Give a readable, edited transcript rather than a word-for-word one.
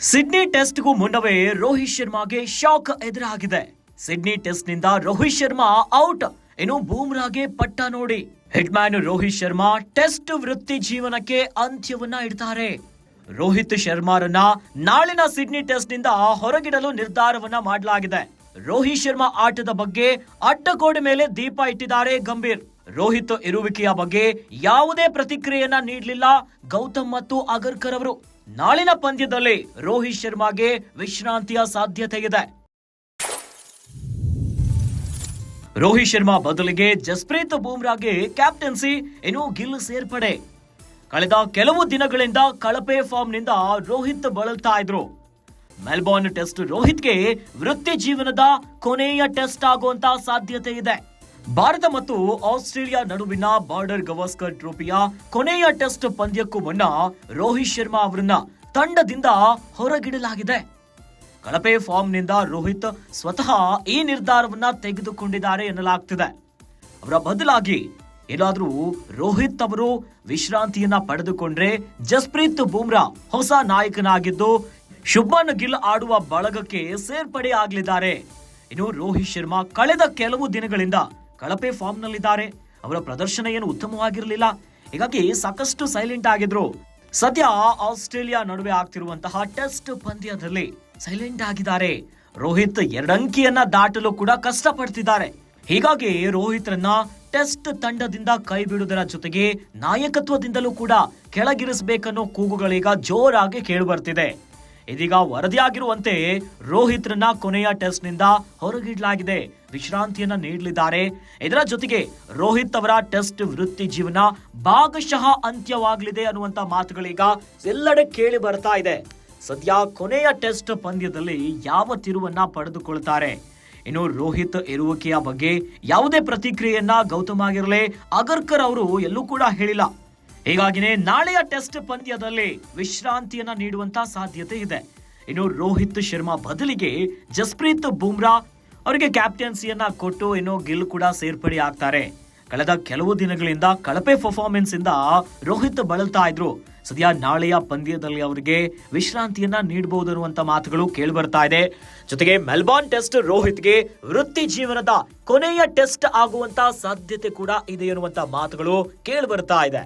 Sydney ಟೆಸ್ಟ್ಗೂ ಮುನ್ನವೇ Rohit ಶರ್ಮಾಗೆ shock ಎದುರಾಗಿದೆ. Sydney test ನಿಂದ ರೋಹಿತ್ ಶರ್ಮಾ ಔಟ್. ಇನ್ನು ಬೂಮ್ರಾಗೆ ಪಟ್ಟ ನೋಡಿ. ಹಿಟ್ಮ್ಯಾನ್ ರೋಹಿತ್ ಶರ್ಮಾ ಟೆಸ್ಟ್ ವೃತ್ತಿ ಜೀವನಕ್ಕೆ ಅಂತ್ಯವನ್ನ ಇಡ್ತಾರೆ. ರೋಹಿತ್ ಶರ್ಮಾರನ್ನ ನಾಳಿನ ಸಿಡ್ನಿ ಟೆಸ್ಟ್ ನಿಂದ ಹೊರಗಿಡಲು ನಿರ್ಧಾರವನ್ನ ಮಾಡಲಾಗಿದೆ. ರೋಹಿತ್ ಶರ್ಮಾ ಆಟದ ಬಗ್ಗೆ ಅಡ್ಡಗೋಡೆ ಮೇಲೆ ದೀಪ ಇಟ್ಟಿದ್ದಾರೆ ಗಂಭೀರ್. ರೋಹಿತ್ ಇರುವಿಕೆಯ ಬಗ್ಗೆ ಯಾವುದೇ ಪ್ರತಿಕ್ರಿಯೆಯನ್ನ ನೀಡಲಿಲ್ಲ ಗೌತಮ್ ಮತ್ತು ಅಗರ್ಕರ್ ಅವರು. ನಾಳಿನ ಪಂದ್ಯದಲ್ಲಿ ರೋಹಿತ್ ಶರ್ಮಾಗೆ ವಿಶ್ರಾಂತಿಯ ಸಾಧ್ಯತೆ ಇದೆ. ರೋಹಿತ್ ಶರ್ಮಾ ಬದಲಿಗೆ ಜಸ್ಪ್ರೀತ್ ಬೂಮ್ರಾಗೆ ಕ್ಯಾಪ್ಟನ್ಸಿ, ಇನ್ನು ಗಿಲ್ ಸೇರ್ಪಡೆ. ಕಳೆದ ಕೆಲವು ದಿನಗಳಿಂದ ಕಳಪೆ ಫಾರ್ಮ್ ನಿಂದ ರೋಹಿತ್ ಬಳಲ್ತಾ ಇದ್ರು. ಮೆಲ್ಬೋರ್ನ್ ಟೆಸ್ಟ್ ರೋಹಿತ್ಗೆ ವೃತ್ತಿ ಜೀವನದ ಕೊನೆಯ ಟೆಸ್ಟ್ ಆಗುವಂತ ಸಾಧ್ಯತೆ ಇದೆ. ಭಾರತ ಮತ್ತು ಆಸ್ಟ್ರೇಲಿಯಾ ನಡುವಿನ ಬಾರ್ಡರ್ ಗವಾಸ್ಕರ್ ಟ್ರೋಫಿಯ ಕೊನೆಯ ಟೆಸ್ಟ್ ಪಂದ್ಯಕ್ಕೂ ಮುನ್ನ ರೋಹಿತ್ ಶರ್ಮಾ ಅವರನ್ನ ತಂಡದಿಂದ ಹೊರಗಿಡಲಾಗಿದೆ. ಕಳಪೆ ಫಾರ್ಮ್ ನಿಂದ ರೋಹಿತ್ ಸ್ವತಃ ಈ ನಿರ್ಧಾರವನ್ನ ತೆಗೆದುಕೊಂಡಿದ್ದಾರೆ ಎನ್ನಲಾಗ್ತಿದೆ. ಅವರ ಬದಲಾಗಿ ಏನಾದ್ರೂ ರೋಹಿತ್ ಅವರು ವಿಶ್ರಾಂತಿಯನ್ನ ಪಡೆದುಕೊಂಡ್ರೆ ಜಸ್ಪ್ರೀತ್ ಬೂಮ್ರಾ ಹೊಸ ನಾಯಕನಾಗಿದ್ದು ಶುಭ್ಮನ್ ಗಿಲ್ ಆಡುವ ಬಳಗಕ್ಕೆ ಸೇರ್ಪಡೆ ಆಗಲಿದ್ದಾರೆ. ಇನ್ನು ರೋಹಿತ್ ಶರ್ಮಾ ಕಳೆದ ಕೆಲವು ದಿನಗಳಿಂದ ಕಳಪೆ ಫಾರ್ಮ್ ನಲ್ಲಿದ್ದಾರೆ. ಅವರ ಪ್ರದರ್ಶನ ಏನು ಉತ್ತಮವಾಗಿರಲಿಲ್ಲ, ಹೀಗಾಗಿ ಸಾಕಷ್ಟು ಸೈಲೆಂಟ್ ಆಗಿದ್ರು. ಸದ್ಯ ಆಸ್ಟ್ರೇಲಿಯಾ ನಡುವೆ ಆಗ್ತಿರುವಂತಹ ಟೆಸ್ಟ್ ಪಂದ್ಯದಲ್ಲಿ ಸೈಲೆಂಟ್ ಆಗಿದ್ದಾರೆ. ರೋಹಿತ್ 2 ಅಂಕಿಯನ್ನ ದಾಟಲು ಕೂಡ ಕಷ್ಟ ಪಡ್ತಿದ್ದಾರೆ. ಹೀಗಾಗಿ ರೋಹಿತ್ ರನ್ನ ಟೆಸ್ಟ್ ತಂಡದಿಂದ ಕೈ ಬಿಡುವುದರ ಜೊತೆಗೆ ನಾಯಕತ್ವದಿಂದಲೂ ಕೂಡ ಕೆಳಗಿರಿಸಬೇಕನ್ನೋ ಕೂಗುಗಳೀಗ ಜೋರಾಗಿ ಕೇಳಿಬರ್ತಿದೆ. ಇದೀಗ ವರದಿಯಾಗಿರುವಂತೆ ರೋಹಿತ್ ರನ್ನ ಕೊನೆಯ ಟೆಸ್ಟ್ ನಿಂದ ಹೊರಗಿಡಲಾಗಿದೆ, ವಿಶ್ರಾಂತಿಯನ್ನ ನೀಡಲಿದ್ದಾರೆ. ಇದರ ಜೊತೆಗೆ ರೋಹಿತ್ ಅವರ ಟೆಸ್ಟ್ ವೃತ್ತಿ ಜೀವನ ಭಾಗಶಃ ಅಂತ್ಯವಾಗಲಿದೆ ಅನ್ನುವಂತ ಮಾತುಗಳೀಗ ಎಲ್ಲೆಡೆ ಕೇಳಿ ಬರ್ತಾ ಇದೆ. ಸದ್ಯ ಕೊನೆಯ ಟೆಸ್ಟ್ ಪಂದ್ಯದಲ್ಲಿ ಯಾವ ತಿರುವನ್ನ ಪಡೆದುಕೊಳ್ತಾರೆ. ಇನ್ನು ರೋಹಿತ್ ಇರುವಿಕೆಯ ಬಗ್ಗೆ ಯಾವುದೇ ಪ್ರತಿಕ್ರಿಯೆಯನ್ನ ಗೌತಮ್ ಆಗಿರಲಿ ಅಗರ್ಕರ್ ಅವರು ಎಲ್ಲೂ ಕೂಡ ಹೇಳಿಲ್ಲ. ಹೀಗಾಗಿನೇ ನಾಳೆಯ ಟೆಸ್ಟ್ ಪಂದ್ಯದಲ್ಲಿ ವಿಶ್ರಾಂತಿಯನ್ನ ನೀಡುವಂತ ಸಾಧ್ಯತೆ ಇದೆ. ಇನ್ನು ರೋಹಿತ್ ಶರ್ಮಾ ಬದಲಿಗೆ ಜಸ್ಪ್ರೀತ್ ಬೂಮ್ರಾ ಅವರಿಗೆ ಕ್ಯಾಪ್ಟನ್ಸಿಯನ್ನ ಕೊಟ್ಟು ಇನ್ನು ಗಿಲ್ ಕೂಡ ಸೇರ್ಪಡೆ ಆಗ್ತಾರೆ. ಕಳೆದ ಕೆಲವು ದಿನಗಳಿಂದ ಕಳಪೆ ಪರ್ಫಾರ್ಮೆನ್ಸ್ ಇಂದ ರೋಹಿತ್ ಬಳಲ್ತಾ ಇದ್ರು. ಸದ್ಯ ನಾಳೆಯ ಪಂದ್ಯದಲ್ಲಿ ಅವರಿಗೆ ವಿಶ್ರಾಂತಿಯನ್ನ ನೀಡಬಹುದು ಅನ್ನುವಂತ ಮಾತುಗಳು ಕೇಳಿ ಬರ್ತಾ ಇದೆ. ಜೊತೆಗೆ ಮೆಲ್ಬೋರ್ನ್ ಟೆಸ್ಟ್ ರೋಹಿತ್ಗೆ ವೃತ್ತಿ ಜೀವನದ ಕೊನೆಯ ಟೆಸ್ಟ್ ಆಗುವಂತ ಸಾಧ್ಯತೆ ಕೂಡ ಇದೆ ಎನ್ನುವಂತ ಮಾತುಗಳು ಕೇಳಿ ಬರ್ತಾ ಇದೆ.